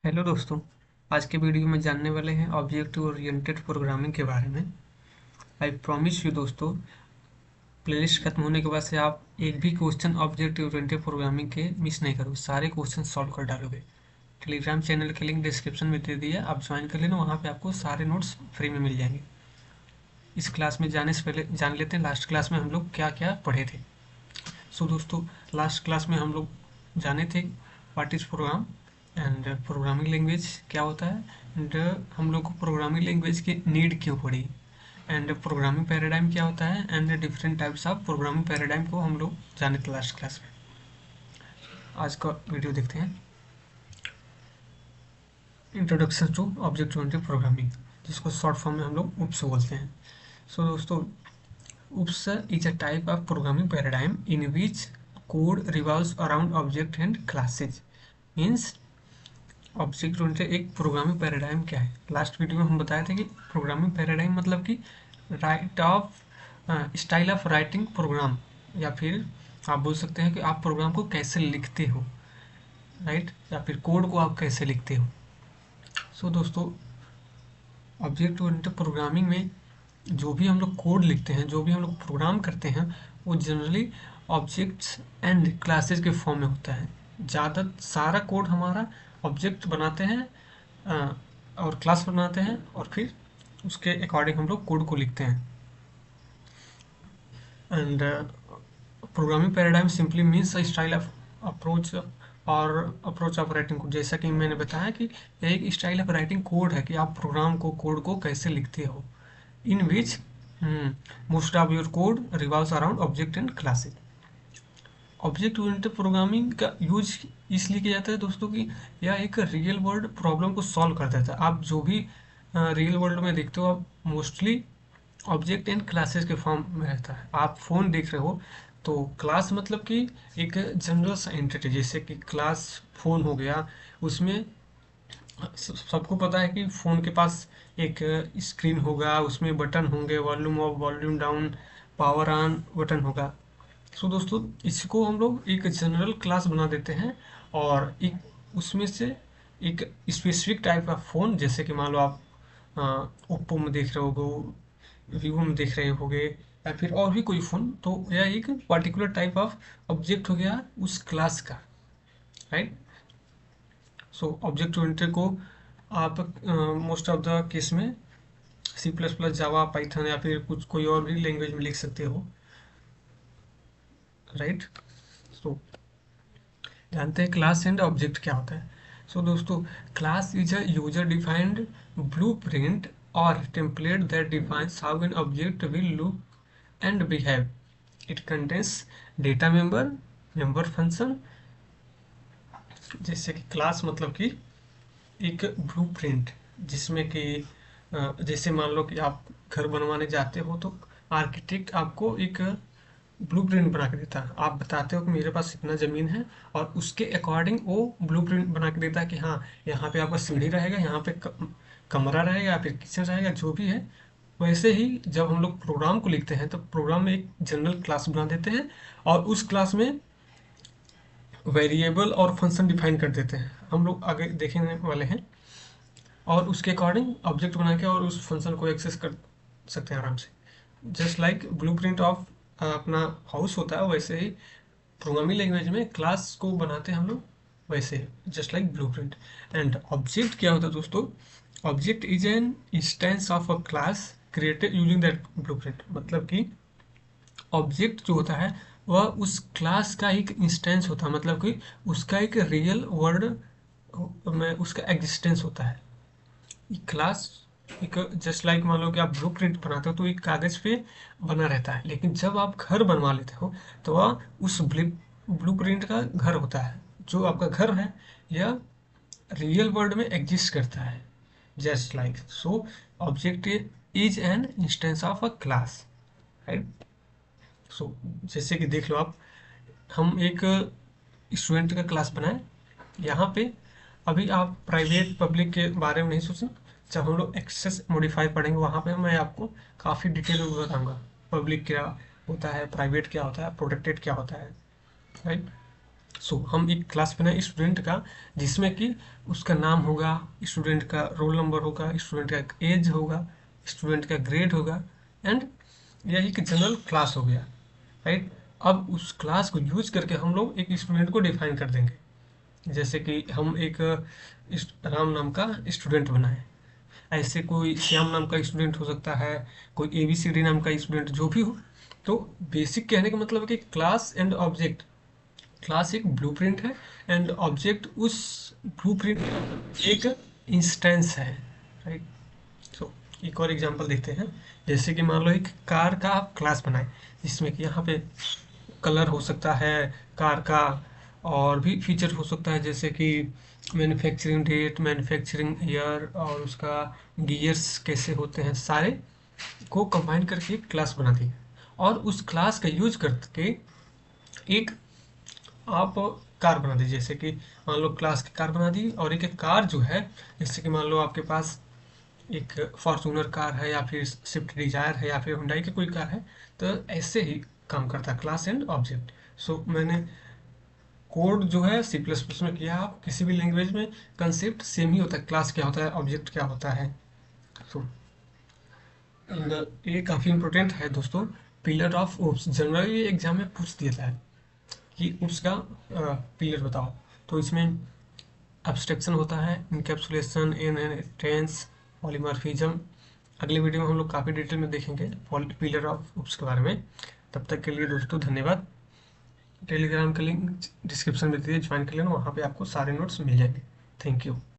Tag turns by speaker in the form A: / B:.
A: Hello दोस्तों। आज के वीडियो में जानने वाले हैं ऑब्जेक्ट ओरिएंटेड प्रोग्रामिंग के बारे में। आई प्रॉमिस यू दोस्तों, प्लेलिस्ट खत्म होने के बाद से आप एक भी क्वेश्चन ऑब्जेक्ट ओरिएंटेड प्रोग्रामिंग के मिस नहीं करोगे, सारे क्वेश्चन सॉल्व कर डालोगे। टेलीग्राम चैनल का लिंक डिस्क्रिप्शन में दे दिया, आप ज्वाइन कर लेना, वहाँ पे आपको सारे नोट्स फ्री में मिल जाएंगे। इस क्लास में जाने से पहले जान लेते हैं लास्ट क्लास में हम लोग क्या क्या पढ़े थे। सो दोस्तों, लास्ट क्लास में हम लोग जाने थे what is programme and programming language क्या होता है, एंड हम लोग को प्रोग्रामिंग लैंग्वेज की नीड क्यों पड़ी, एंड प्रोग्रामिंग पैराडाइम क्या होता है, and different types of programming paradigm को हम लोग जाने थे लास्ट क्लास में। आज का वीडियो देखते हैं, introduction to object oriented programming, जिसको शॉर्ट फॉर्म में हम लोग UPS बोलते हैं। सो दोस्तों, UPS is a type of programming paradigm in which code revolves around object and classes. Means object oriented एक प्रोग्रामिंग पैराडाइम क्या है। लास्ट वीडियो में हम बताए थे कि प्रोग्रामिंग पैराडाइम मतलब कि right of style of writing program, या फिर आप बोल सकते हैं कि आप प्रोग्राम को कैसे लिखते हो, राइट, या फिर कोड को आप कैसे लिखते हो। सो दोस्तों, ऑब्जेक्ट ओरिएंटेड प्रोग्रामिंग में जो भी हम लोग कोड लिखते हैं, जो भी हम लोग प्रोग्राम करते हैं, वो जनरली ऑब्जेक्ट्स एंड क्लासेस के फॉर्म में होता है। ज़्यादा सारा कोड हमारा ऑब्जेक्ट बनाते हैं और क्लास बनाते हैं, और फिर उसके अकॉर्डिंग हम लोग कोड को लिखते हैं। And programming paradigm simply means a style of approach और अप्रोच ऑफ राइटिंग कोड। जैसा कि मैंने बताया कि यह एक स्टाइल ऑफ राइटिंग कोड है कि आप प्रोग्राम को कोड को कैसे लिखते हो, in which most of your code revolves around object and classes। Object oriented programming का यूज इसलिए किया जाता है दोस्तों कि यह एक रियल वर्ल्ड प्रॉब्लम को सॉल्व कर देता है। आप जो भी रियल वर्ल्ड में देखते हो, आप मोस्टली ऑब्जेक्ट एंड क्लासेस के फॉर्म में रहता है। आप फ़ोन देख रहे हो तो क्लास मतलब कि एक जनरल सा एंटिटी, जैसे कि क्लास फ़ोन हो गया, उसमें सबको पता है कि फ़ोन के पास एक स्क्रीन होगा, उसमें बटन होंगे, volume up volume down, power on button होगा। सो दोस्तों, इसको हम लोग एक जनरल क्लास बना देते हैं, और एक उसमें से एक स्पेसिफिक टाइप का फ़ोन, जैसे कि मान लो आप ओप्पो में देख रहे होगे, वीवो में देख रहे होगे, या फिर और भी कोई फ़ोन, तो यह एक पर्टिकुलर टाइप ऑफ ऑब्जेक्ट हो गया उस क्लास का, राइट। सो ऑब्जेक्ट ओरिएंटेड को आप मोस्ट ऑफ द केस में C++, जावा, पाइथन या फिर कुछ कोई और भी लैंग्वेज में लिख सकते हो, राइट। सो जानते हैं क्लास एंड ऑब्जेक्ट क्या होता है। सो दोस्तों, class is a user defined blueprint और template that defines how an object will look and behave. It contains data member, member function. जैसे कि क्लास मतलब कि एक ब्लूप्रिंट, जिसमें कि जैसे मान लो कि आप घर बनवाने जाते हो तो आर्किटेक्ट आपको एक ब्लूप्रिंट बना के देता है। आप बताते हो कि मेरे पास इतना ज़मीन है, और उसके अकॉर्डिंग वो ब्लूप्रिंट बना के देता है कि हाँ, यहाँ पे आपका सीढ़ी रहेगा, यहाँ पे कमरा रहेगा या फिर किचन रहेगा, जो भी है। वैसे ही जब हम लोग प्रोग्राम को लिखते हैं तो प्रोग्राम में एक जनरल क्लास बना देते हैं, और उस क्लास में वेरिएबल और फंक्शन डिफाइन कर देते हैं, हम लोग आगे देखने वाले हैं। और उसके अकॉर्डिंग ऑब्जेक्ट बना के और उस फंक्शन को एक्सेस कर सकते हैं आराम से। जस्ट लाइक ब्लूप्रिंट ऑफ अपना हाउस होता है, वैसे ही प्रोग्रामिंग लैंग्वेज में क्लास को बनाते हैं हम लोग, वैसे just like blueprint. And object क्या होता है दोस्तों? Object is an instance of a class created using that blueprint. मतलब कि ऑब्जेक्ट जो होता है वह उस क्लास का एक इंस्टेंस होता है, मतलब कि उसका एक रियल वर्ल्ड में उसका एग्जिस्टेंस होता है। क्लास एक जस्ट लाइक मान लो कि आप ब्लू प्रिंट बनाते हो तो एक कागज पे बना रहता है, लेकिन जब आप घर बनवा लेते हो तो वह उस ब्लू प्रिंट का घर होता है। जो आपका घर है यह रियल वर्ल्ड में एग्जिस्ट करता है, just like so object is an instance of a class, right. So जैसे कि देख लो आप, हम एक स्टूडेंट का क्लास बनाए यहाँ पे। अभी आप प्राइवेट पब्लिक के बारे में नहीं सोचना, जब हम लोग एक्सेस मॉडिफायर पढ़ेंगे वहाँ पे मैं आपको काफ़ी डिटेल में बताऊँगा पब्लिक क्या होता है, प्राइवेट क्या होता है, प्रोटेक्टेड क्या होता है, राइट। सो हम एक क्लास बनाए स्टूडेंट का, जिसमें कि उसका नाम होगा, स्टूडेंट का रोल नंबर होगा, स्टूडेंट का एज होगा, स्टूडेंट का ग्रेड होगा, एंड यह एक जनरल क्लास हो गया, राइट। अब उस क्लास को यूज करके हम लोग एक स्टूडेंट को डिफाइन कर देंगे। जैसे कि हम एक राम नाम का स्टूडेंट बनाए, ऐसे कोई श्याम नाम का स्टूडेंट हो सकता है, कोई ABCD नाम का स्टूडेंट, जो भी हो। तो बेसिक कहने का मतलब है कि क्लास एंड ऑब्जेक्ट, क्लास एक ब्लूप्रिंट है एंड ऑब्जेक्ट उस ब्लूप्रिंट का एक इंस्टेंस है, राइट। सो एक और एग्जांपल देखते हैं। जैसे कि मान लो एक कार का आप क्लास बनाए, जिसमें कि यहाँ पे कलर हो सकता है कार का, और भी फीचर हो सकता है, जैसे कि मैन्युफैक्चरिंग डेट, मैन्युफैक्चरिंग ईयर, और उसका गियर्स कैसे होते हैं, सारे को कंबाइन करके एक क्लास बना दी। और उस क्लास का यूज करके एक आप कार बना दी, जैसे कि मान लो क्लास की कार बना दी, और एक कार जो है, जैसे कि मान लो आपके पास एक फॉर्चूनर कार है, या फिर स्विफ्ट डिजायर है, या फिर हुंडई की कोई कार है, तो ऐसे ही काम करता है क्लास एंड ऑब्जेक्ट। सो मैंने कोड जो है C++ में किया, आप किसी भी लैंग्वेज में कंसेप्ट सेम ही होता है, क्लास क्या होता है, ऑब्जेक्ट क्या होता है। सो एंड ये काफ़ी इंपॉर्टेंट है दोस्तों। पिलर ऑफ ओप्स जनरली ये एग्जाम में पूछ देता है कि ओप्स का पिलर बताओ। तो इसमें एब्स्ट्रैक्शन होता है, इनकैप्सुलेशन, इनहेरिटेंस, पॉलीमॉर्फिज्म। अगले वीडियो में हम लोग काफ़ी डिटेल में देखेंगे पिलर ऑफ ओप्स के बारे में। तब तक के लिए दोस्तों धन्यवाद। टेलीग्राम का लिंक डिस्क्रिप्शन में दे ज्वाइन कर लेना, वहाँ पे आपको सारे नोट्स मिल जाएंगे। Thank you.